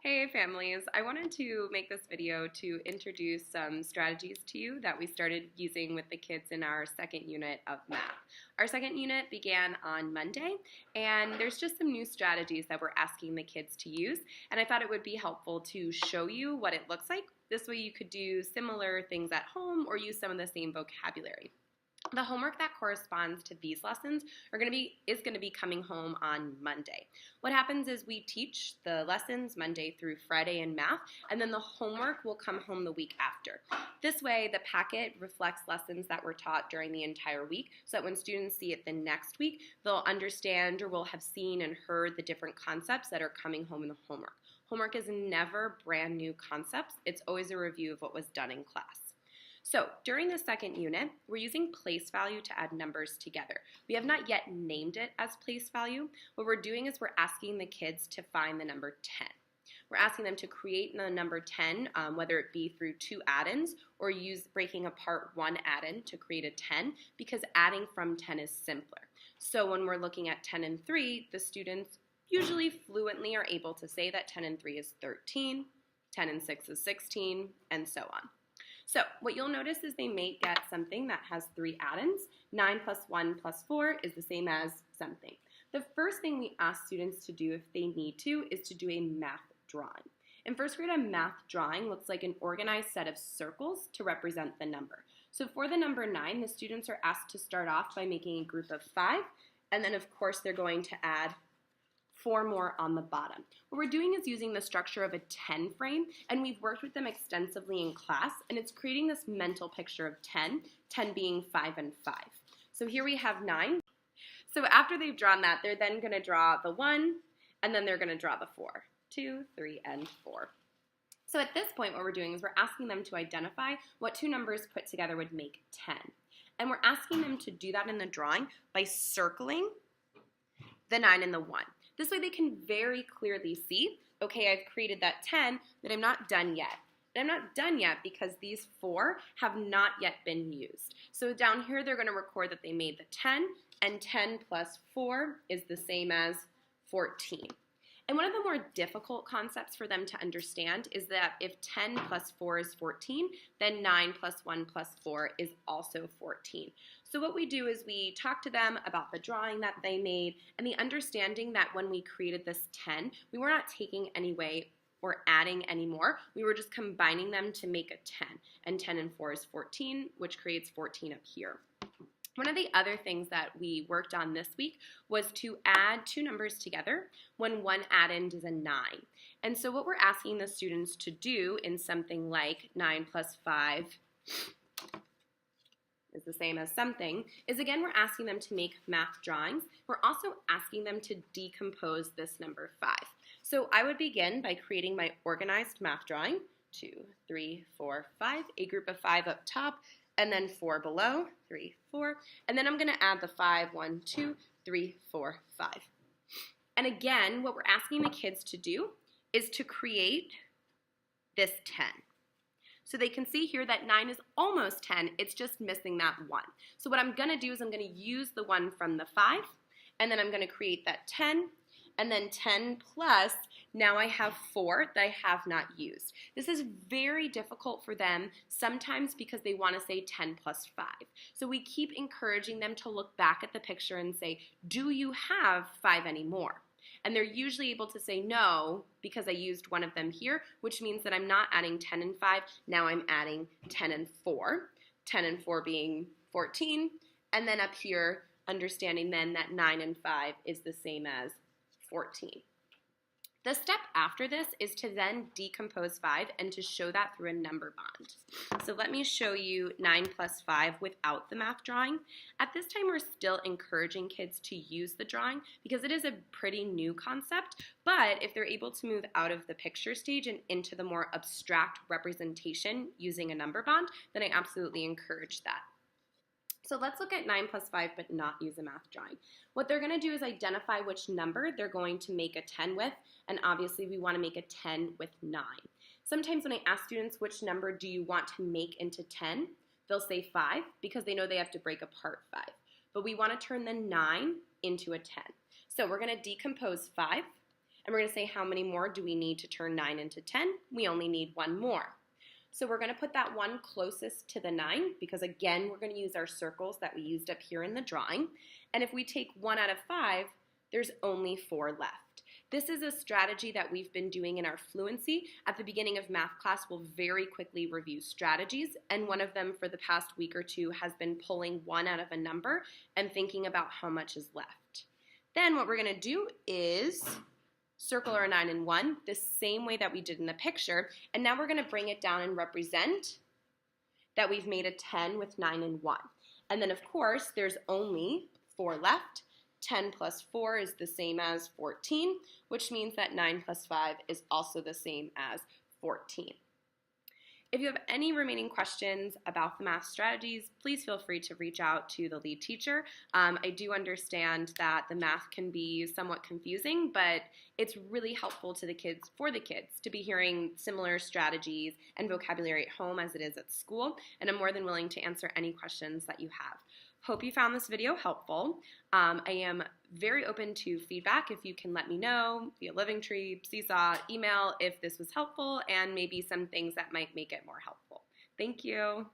Hey families, I wanted to make this video to introduce some strategies to you that we started using with the kids in our second unit of math. Our second unit began on Monday, and there's just some new strategies that we're asking the kids to use, and I thought it would be helpful to show you what it looks like. This way you could do similar things at home or use some of the same vocabulary. The homework that corresponds to these lessons is going to be coming home on Monday. What happens is we teach the lessons Monday through Friday in math, and then the homework will come home the week after. This way, the packet reflects lessons that were taught during the entire week, so that when students see it the next week, they'll understand or will have seen and heard the different concepts that are coming home in the homework. Homework is never brand new concepts. It's always a review of what was done in class. So during the second unit, we're using place value to add numbers together. We have not yet named it as place value. What we're doing is we're asking the kids to find the number 10. We're asking them to create the number 10, whether it be through two add-ins or use breaking apart one add-in to create a 10, because adding from 10 is simpler. So when we're looking at 10 and 3, the students usually fluently are able to say that 10 and 3 is 13, 10 and 6 is 16, and so on. So what you'll notice is they may get something that has three add-ins. 9 plus 1 plus 4 is the same as something. The first thing we ask students to do if they need to is to do a math drawing. In first grade, a math drawing looks like an organized set of circles to represent the number. So for the number 9, the students are asked to start off by making a group of 5, and then of course they're going to add 4 more on the bottom. What we're doing is using the structure of a 10 frame, and we've worked with them extensively in class, and it's creating this mental picture of 10, 10 being 5 and 5. So here we have 9. So after they've drawn that, they're then going to draw the 1, and then they're going to draw the 4. 2, 3, and 4. So at this point, what we're doing is we're asking them to identify what two numbers put together would make 10. And we're asking them to do that in the drawing by circling the 9 and the 1. This way they can very clearly see, okay, I've created that 10, but I'm not done yet. And I'm not done yet because these 4 have not yet been used. So down here they're going to record that they made the 10, and 10 plus 4 is the same as 14. And one of the more difficult concepts for them to understand is that if 10 plus 4 is 14, then 9 plus 1 plus 4 is also 14. So what we do is we talk to them about the drawing that they made and the understanding that when we created this 10, we were not taking any away or adding any more. We were just combining them to make a 10. And 10 and 4 is 14, which creates 14 up here. One of the other things that we worked on this week was to add two numbers together when one add-in is a 9. And so what we're asking the students to do in something like 9 plus 5 is the same as something, is again we're asking them to make math drawings. We're also asking them to decompose this number 5. So I would begin by creating my organized math drawing, 2, 3, 4, 5, a group of 5 up top, and then 4 below, 3, 4, and then I'm going to add the 5, 1, 2, 3, 4, 5. And again, what we're asking the kids to do is to create this 10. So they can see here that 9 is almost 10, it's just missing that 1. So what I'm going to do is I'm going to use the 1 from the 5, and then I'm going to create that 10, and then 10 plus, now I have 4 that I have not used. This is very difficult for them sometimes because they want to say 10 plus 5. So we keep encouraging them to look back at the picture and say, do you have 5 anymore? And they're usually able to say no because I used one of them here, which means that I'm not adding 10 and 5, now I'm adding 10 and 4. 10 and 4 being 14, and then up here, understanding then that 9 and 5 is the same as 14. The step after this is to then decompose 5 and to show that through a number bond. So let me show you 9 plus 5 without the math drawing. At this time, we're still encouraging kids to use the drawing because it is a pretty new concept, but if they're able to move out of the picture stage and into the more abstract representation using a number bond, then I absolutely encourage that. So let's look at 9 plus 5 but not use a math drawing. What they're going to do is identify which number they're going to make a 10 with, and obviously we want to make a 10 with 9. Sometimes when I ask students which number do you want to make into 10, they'll say 5 because they know they have to break apart 5. But we want to turn the 9 into a 10. So we're going to decompose 5, And we're going to say how many more do we need to turn 9 into 10? We only need one more. So we're going to put that one closest to the 9 because, again, we're going to use our circles that we used up here in the drawing. And if we take 1 out of 5, there's only 4 left. This is a strategy that we've been doing in our fluency. At the beginning of math class, we'll very quickly review strategies, and one of them for the past week or two has been pulling 1 out of a number and thinking about how much is left. Then what we're going to do is circle our 9 and 1 the same way that we did in the picture, and now we're going to bring it down and represent that we've made a 10 with 9 and 1. And then, of course, there's only 4 left. 10 plus 4 is the same as 14, which means that 9 plus 5 is also the same as 14. If you have any remaining questions about the math strategies, please feel free to reach out to the lead teacher. I do understand that the math can be somewhat confusing, but it's really helpful to the kids, to be hearing similar strategies and vocabulary at home as it is at school, and I'm more than willing to answer any questions that you have. Hope you found this video helpful. I am very open to feedback if you can let me know via Livingtree, Seesaw, email if this was helpful, and maybe some things that might make it more helpful. Thank you.